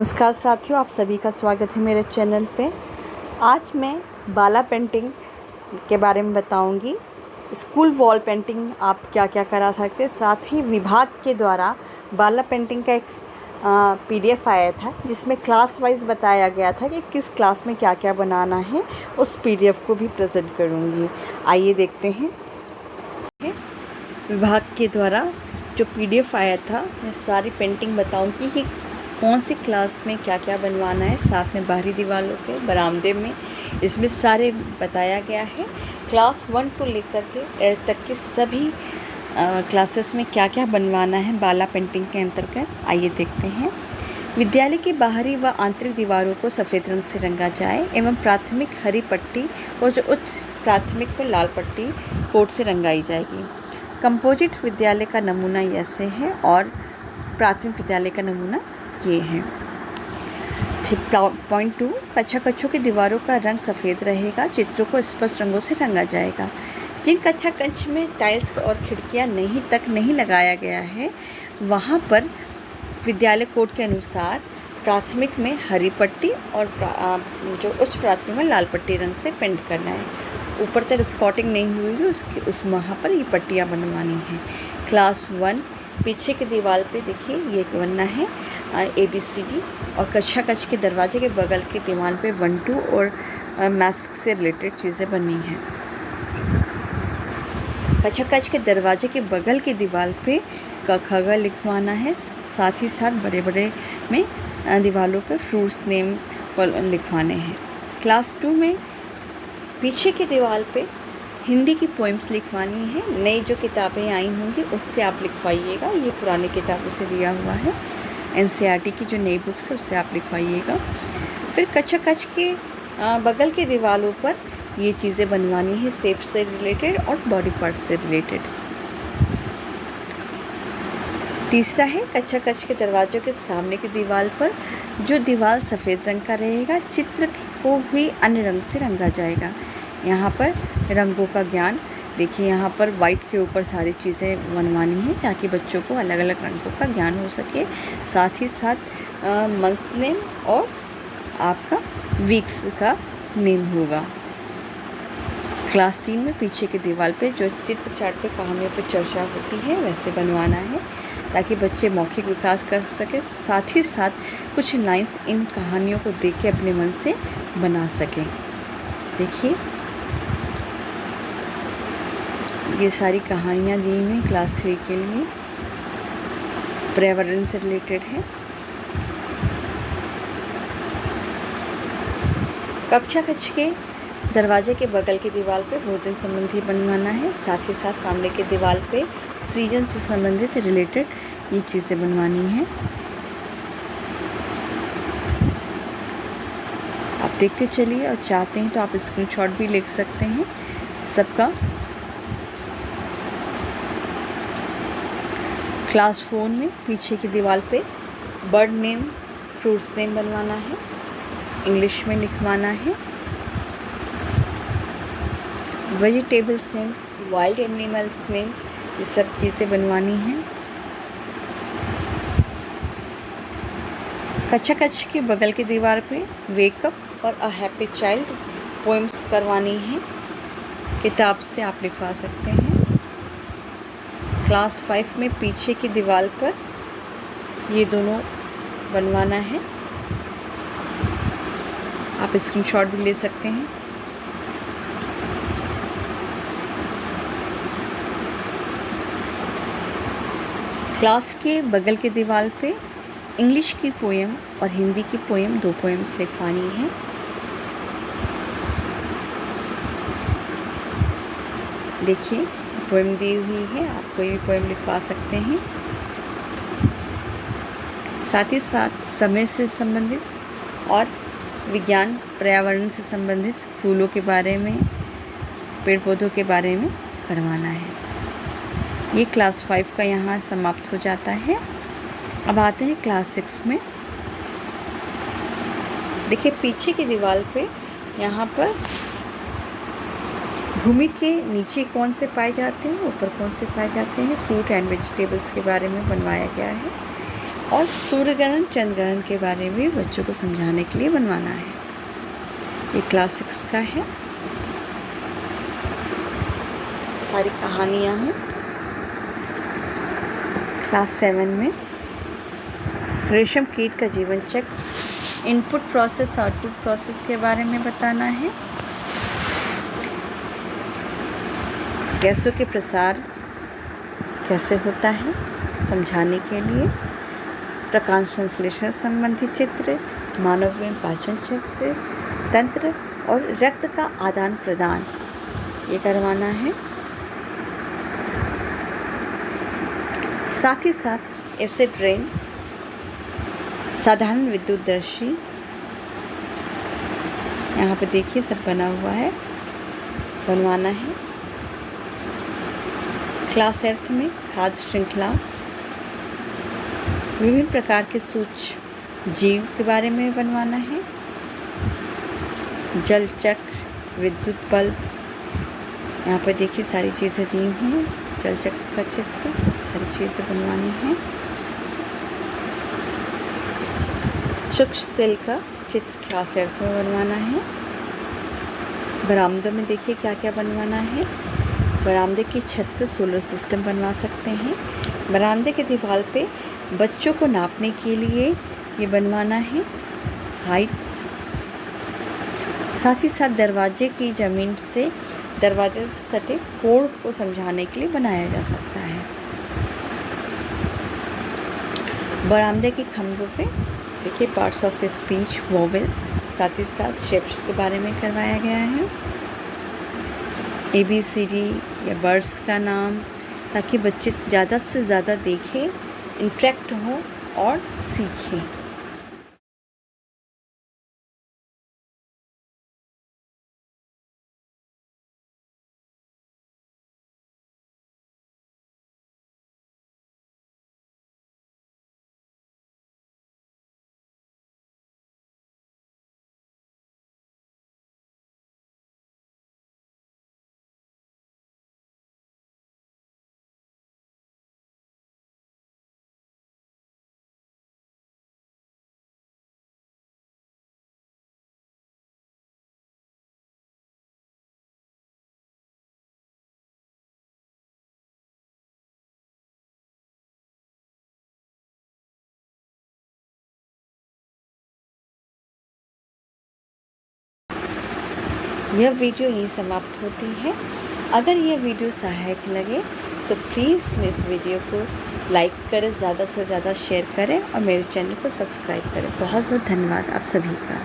नमस्कार साथियों, आप सभी का स्वागत है मेरे चैनल पे। आज मैं बाला पेंटिंग के बारे में बताऊंगी। स्कूल वॉल पेंटिंग आप क्या क्या करा सकते हैं। साथ ही विभाग के द्वारा बाला पेंटिंग का एक PDF आया था जिसमें क्लास वाइज बताया गया था कि किस क्लास में क्या क्या बनाना है। उस PDF को भी प्रेजेंट करूँगी। आइए देखते हैं। विभाग के द्वारा जो PDF आया था, मैं सारी पेंटिंग बताऊँगी कि कौन सी क्लास में क्या क्या बनवाना है। साथ में बाहरी दीवारों पे, बरामदे में, इसमें सारे बताया गया है। क्लास 1 to लेकर के 8 तक के सभी क्लासेस में क्या क्या बनवाना है बाला पेंटिंग के अंतर्गत। आइए देखते हैं। विद्यालय की बाहरी व आंतरिक दीवारों को सफ़ेद रंग से रंगा जाए एवं प्राथमिक हरी पट्टी और जो उच्च प्राथमिक को लाल पट्टी कोट से रंगाई जाएगी। कंपोजिट विद्यालय का नमूना ऐसे है और प्राथमिक विद्यालय का नमूना ये है। पॉइंट 2, कक्षा कक्षों की दीवारों का रंग सफ़ेद रहेगा। चित्रों को स्पष्ट रंगों से रंगा जाएगा। जिन कक्षा कक्ष में टाइल्स और खिड़कियां नहीं लगाया गया है, वहां पर विद्यालय कोड के अनुसार प्राथमिक में हरी पट्टी और जो उच्च प्राथमिक में लाल पट्टी रंग से पेंट करना है। ऊपर तक स्कॉटिंग नहीं हुई है, उस वहाँ पर ये पट्टियाँ बनवानी है। क्लास 1 पीछे की दीवार पे देखिए ये बनना है ABCD, और कक्षा कक्ष के दरवाजे के बगल के दीवार पे 1 2 और मैथ्स से रिलेटेड चीज़ें बननी हैं। कक्षा कक्ष के दरवाजे के बगल की दीवार पे क ख ग लिखवाना है। साथ ही साथ बड़े बड़े में दीवारों पे फ्रूट्स नेम लिखवाने हैं। क्लास 2 में पीछे की दीवार पे हिंदी की पोइम्स लिखवानी है। नई जो किताबें आई होंगी उससे आप लिखवाइएगा। ये पुरानी किताबों से दिया हुआ है। NCERT की जो नई बुक्स है उससे आप लिखवाइएगा। फिर कक्षा कक्ष के बगल के दीवारों पर ये चीज़ें बनवानी है, शेप से रिलेटेड और बॉडी पार्ट से रिलेटेड। तीसरा है कक्षा कक्ष के दरवाजों के सामने की दीवार पर जो दीवार सफ़ेद रंग का रहेगा, चित्र को भी अन्य रंग से रंगा जाएगा। यहाँ पर रंगों का ज्ञान देखिए, यहाँ पर वाइट के ऊपर सारी चीज़ें बनवानी है ताकि बच्चों को अलग अलग रंगों का ज्ञान हो सके। साथ ही साथ मंथ्स नेम और आपका वीक्स का नेम होगा। क्लास 3 में पीछे की दीवार पे जो चित्र चार्ट पे कहानियों पे चर्चा होती है वैसे बनवाना है ताकि बच्चे मौखिक विकास कर सकें। साथ ही साथ कुछ लाइंस इन कहानियों को देख के अपने मन से बना सकें। देखिए ये सारी कहानियाँ दी हुई क्लास 3 के लिए, पर्यावरण से रिलेटेड है। कक्षा कक्ष के दरवाजे के बगल की दीवार पे भोजन संबंधी बनवाना है। साथ ही साथ सामने के दीवार पे सीजन से संबंधित रिलेटेड ये चीज़ें बनवानी है। आप देखते चलिए और चाहते हैं तो आप स्क्रीनशॉट भी लिख सकते हैं सबका। क्लास 4 में पीछे की दीवार पे बर्ड नेम, फ्रूट्स नेम बनवाना है, इंग्लिश में लिखवाना है। Vegetables name, wild animals name, ये सब चीज़ें बनवानी हैं। कक्षा कक्ष के बगल की दीवार पे वेकअप और अ हैप्पी चाइल्ड पोएम्स करवानी है। किताब से आप लिखवा सकते हैं। क्लास 5 में पीछे की दीवार पर ये दोनों बनवाना है। आप स्क्रीनशॉट भी ले सकते हैं। क्लास के बगल के दीवार पे इंग्लिश की पोएम और हिंदी की पोएम, 2 पोएम्स लिखवानी है। देखिए पोएम दी हुई है, आप कोई भी पोएम लिखवा सकते हैं। साथ ही साथ समय से संबंधित और विज्ञान पर्यावरण से संबंधित फूलों के बारे में, पेड़ पौधों के बारे में करवाना है। ये क्लास 5 का यहाँ समाप्त हो जाता है। अब आते हैं क्लास 6 में। देखिए पीछे की दीवार पे यहाँ पर भूमि के नीचे कौन से पाए जाते हैं, ऊपर कौन से पाए जाते हैं, फ्रूट एंड वेजिटेबल्स के बारे में बनवाया गया है। और सूर्य ग्रहण चंद्र ग्रहण के बारे में बच्चों को समझाने के लिए बनवाना है। ये क्लास 6 का है, सारी कहानियाँ हैं। क्लास 7 में रेशम कीट का जीवन चक्र, इनपुट प्रोसेस आउटपुट प्रोसेस के बारे में बताना है। गैसों के प्रसार कैसे होता है समझाने के लिए, प्रकाश संश्लेषण संबंधी चित्र, मानव में पाचन चित्र तंत्र और रक्त का आदान प्रदान ये करवाना है। साथ ही साथ एसिड रेन, साधारण विद्युतदर्शी, यहाँ पे देखिए सब बना हुआ है, बनवाना है। क्लास 8 में खाद्य श्रृंखला, विभिन्न प्रकार के सूक्ष्म जीव के बारे में बनवाना है। जल चक्र, विद्युत बल्ब, यहाँ पर देखिए सारी चीज़ें दी हैं। जल चक्र का चित्र, सारी चीज़ें बनवानी है। सूक्ष्म सेल का चित्र क्लास 8 में बनवाना है। बरामदों में देखिए क्या क्या बनवाना है। बरामदे की छत पर सोलर सिस्टम बनवा सकते हैं। बरामदे के दीवार पे बच्चों को नापने के लिए ये बनवाना है हाइट। साथ ही साथ दरवाजे की ज़मीन से दरवाजे से सटे कोण को समझाने के लिए बनाया जा सकता है। बरामदे के खंभों पे देखिए पार्ट्स ऑफ स्पीच, वोवेल, साथ ही साथ शेप्स के बारे में करवाया गया है। ABCD या बर्ड्स का नाम, ताकि बच्चे ज़्यादा से ज़्यादा देखें, इंटरेक्ट हों और सीखें। यह वीडियो यहीं समाप्त होती है। अगर यह वीडियो सहायक लगे तो प्लीज़ इस वीडियो को लाइक करें, ज़्यादा से ज़्यादा शेयर करें और मेरे चैनल को सब्सक्राइब करें। बहुत बहुत धन्यवाद आप सभी का।